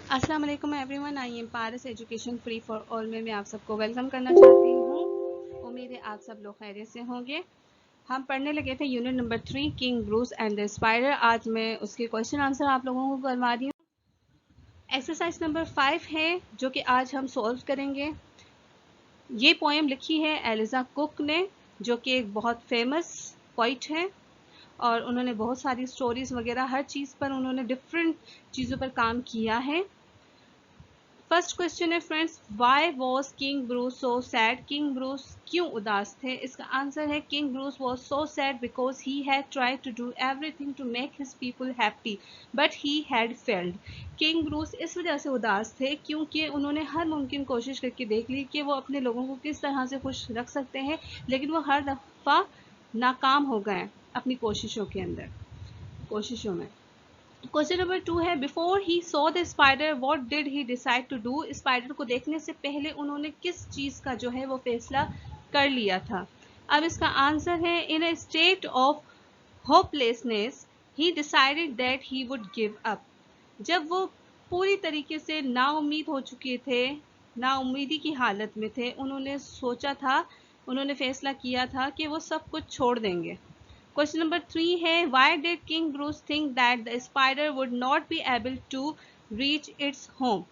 अस्सलाम वालेकुम everyone, I am Paras education free for all में मैं आप सबको वेलकम करना चाहती हूँ। उम्मीद है आप सब लोग खैरियत से होंगे। हम पढ़ने लगे थे unit number 3 king Bruce and the spider. आज मैं उसके क्वेश्चन आंसर आप लोगों को करवा रही हूँ। एक्सरसाइज नंबर 5 है जो कि आज हम सॉल्व करेंगे। ये पोएम लिखी है एलिजा कुक ने, जो कि एक बहुत फेमस पोइट है और उन्होंने बहुत सारी स्टोरीज वगैरह हर चीज़ पर उन्होंने डिफरेंट चीज़ों पर काम किया है। फर्स्ट क्वेश्चन है friends, why was King Bruce so sad? King Bruce क्यों उदास थे? इसका आंसर है King Bruce was so sad because he had tried to do everything to make his people happy but he had failed. King Bruce इस वजह से उदास थे क्योंकि उन्होंने हर मुमकिन कोशिश करके देख ली कि वो अपने लोगों को किस तरह से खुश रख सकते हैं, लेकिन वो हर दफ़ा नाकाम हो गए अपनी कोशिशों में। क्वेश्चन नंबर 2 है, before he saw the spider what did he decide to do? Spider को देखने से पहले उन्होंने किस चीज का जो है वो फैसला कर लिया था? अब इसका आंसर है, in a state of hopelessness he decided that he would give up. जब वो पूरी तरीके से नाउम्मीद हो चुके थे, नाउम्मीदी की हालत में थे, उन्होंने फैसला किया था कि वो सब कुछ छोड़ देंगे। क्वेश्चन नंबर 3 है, why did King Bruce think that the spider would not be able to reach its home?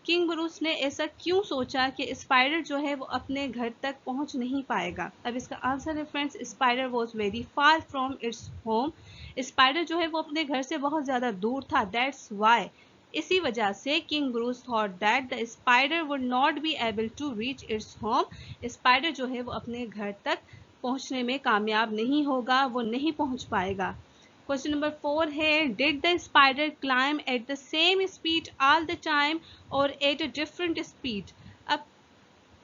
King Bruce ने ऐसा क्यों सोचा कि स्पाइडर जो है वो अपने घर तक पहुंच नहीं पाएगा? अब इसका आंसर है friends, spider was very far from its home. Spider जो है वो अपने घर से बहुत ज़्यादा दूर था। दैट्स वाई, इसी वजह से King Bruce thought that the spider would not be able to reach its home. Spider जो है वो अपने घर तक पहुंचने में कामयाब नहीं होगा, वो नहीं पहुंच पाएगा। क्वेश्चन नंबर 4 है, did the spider climb at the same speed all the time और एट अ डिफरेंट स्पीड? अब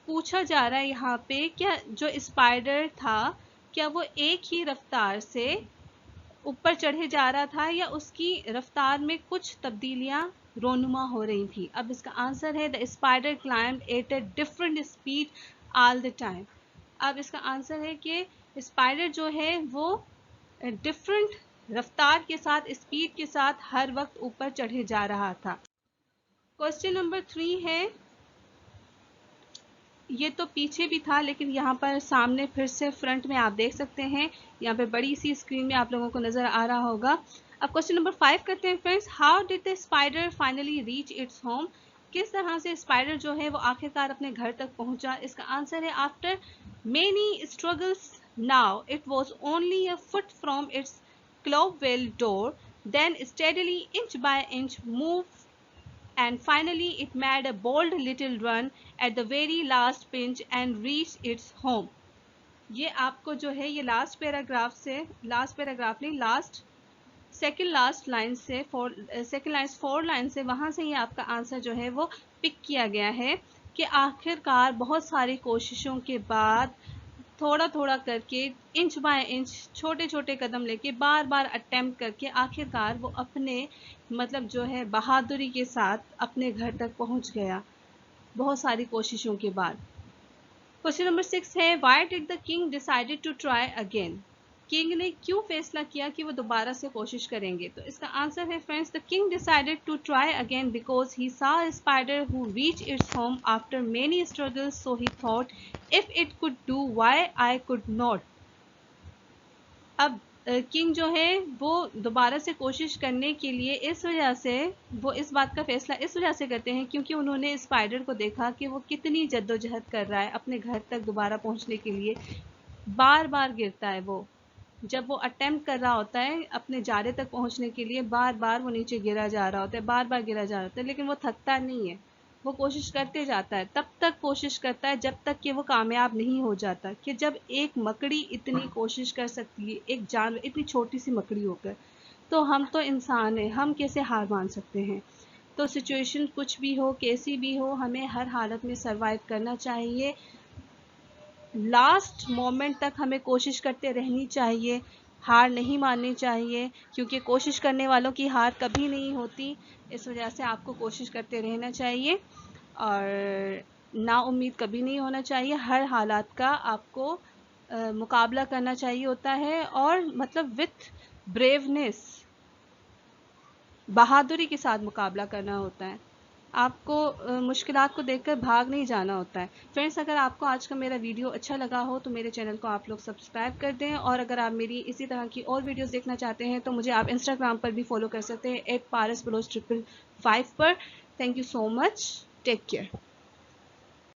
पूछा जा रहा है यहाँ पे, क्या जो स्पाइडर था क्या वो एक ही रफ्तार से ऊपर चढ़े जा रहा था या उसकी रफ्तार में कुछ तब्दीलियां रोनुमा हो रही थी? अब इसका आंसर है, the spider climbed at a different speed all the time. अब इसका आंसर है कि स्पाइडर जो है वो डिफरेंट रफ्तार के साथ, स्पीड के साथ हर वक्त ऊपर चढ़े जा रहा था। क्वेश्चन नंबर 3 है, ये तो पीछे भी था लेकिन यहाँ पर सामने फिर से फ्रंट में आप देख सकते हैं, यहाँ पे बड़ी सी स्क्रीन में आप लोगों को नजर आ रहा होगा। अब क्वेश्चन नंबर 5 करते हैं friends, how did the spider finally reach its home? किस तरह से स्पाइडर जो है वो आखिरकार अपने घर तक पहुंचा? इसका आंसर है, after many struggles now it was only a foot from its cobweb door, then steadily inch by inch moved and finally it made a bold little run at the very last pinch and reached its home. ये आपको जो है ये last paragraph नहीं, last second last line से second line 4 line से वहां से ये आपका आंसर जो है वो पिक किया गया है कि आखिरकार बहुत सारी कोशिशों के बाद थोड़ा थोड़ा करके, इंच बाय इंच, छोटे छोटे कदम लेके, बार बार अटेम्प्ट करके आखिरकार वो अपने जो है बहादुरी के साथ अपने घर तक पहुंच गया बहुत सारी कोशिशों के बाद। क्वेश्चन नंबर 6 है, why did the king decided to try again? किंग ने क्यों फैसला किया कि वो दोबारा से कोशिश करेंगे? तो इसका आंसर है friends, the king decided to try again because he saw a spider who reach its home after many struggles, so he thought if it could do why I could not. अब king जो है वो दोबारा से कोशिश करने के लिए वो इस बात का फैसला इस वजह से करते हैं क्योंकि उन्होंने स्पाइडर को देखा कि वो कितनी जद्दोजहद कर रहा है अपने घर तक दोबारा पहुंचने के लिए। बार बार गिरता है वो, जब वो अटेम्प्ट कर रहा होता है अपने जारे तक पहुंचने के लिए, बार बार वो नीचे गिरा जा रहा होता है, बार बार गिरा जा रहा होता है, लेकिन वो थकता नहीं है, वो कोशिश करते जाता है, तब तक कोशिश करता है जब तक कि वो कामयाब नहीं हो जाता। कि जब एक मकड़ी इतनी कोशिश कर सकती है, एक जानवर इतनी छोटी सी मकड़ी होकर, तो हम तो इंसान हैं, हम कैसे हार मान सकते हैं? तो सिचुएशन कुछ भी हो, कैसी भी हो, हमें हर हालत में सरवाइव करना चाहिए। लास्ट मोमेंट तक हमें कोशिश करते रहनी चाहिए, हार नहीं माननी चाहिए, क्योंकि कोशिश करने वालों की हार कभी नहीं होती। इस वजह से आपको कोशिश करते रहना चाहिए और ना उम्मीद कभी नहीं होना चाहिए। हर हालात का आपको मुकाबला करना चाहिए होता है और विथ ब्रेवनेस, बहादुरी के साथ मुकाबला करना होता है। آپ کو مشکلات کو دیکھ کر بھاگ نہیں جانا ہوتا ہے. فرینڈس اگر آپ کو آج کا میرا ویڈیو اچھا لگا ہو تو میرے چینل کو آپ لوگ سبسکرائب کر دیں, اور اگر آپ میری اسی طرح کی اور ویڈیوز دیکھنا چاہتے ہیں تو مجھے آپ انسٹاگرام پر بھی فالو کر سکتے ہیں @ParasBlogs555 per. Thank you so much. Take care.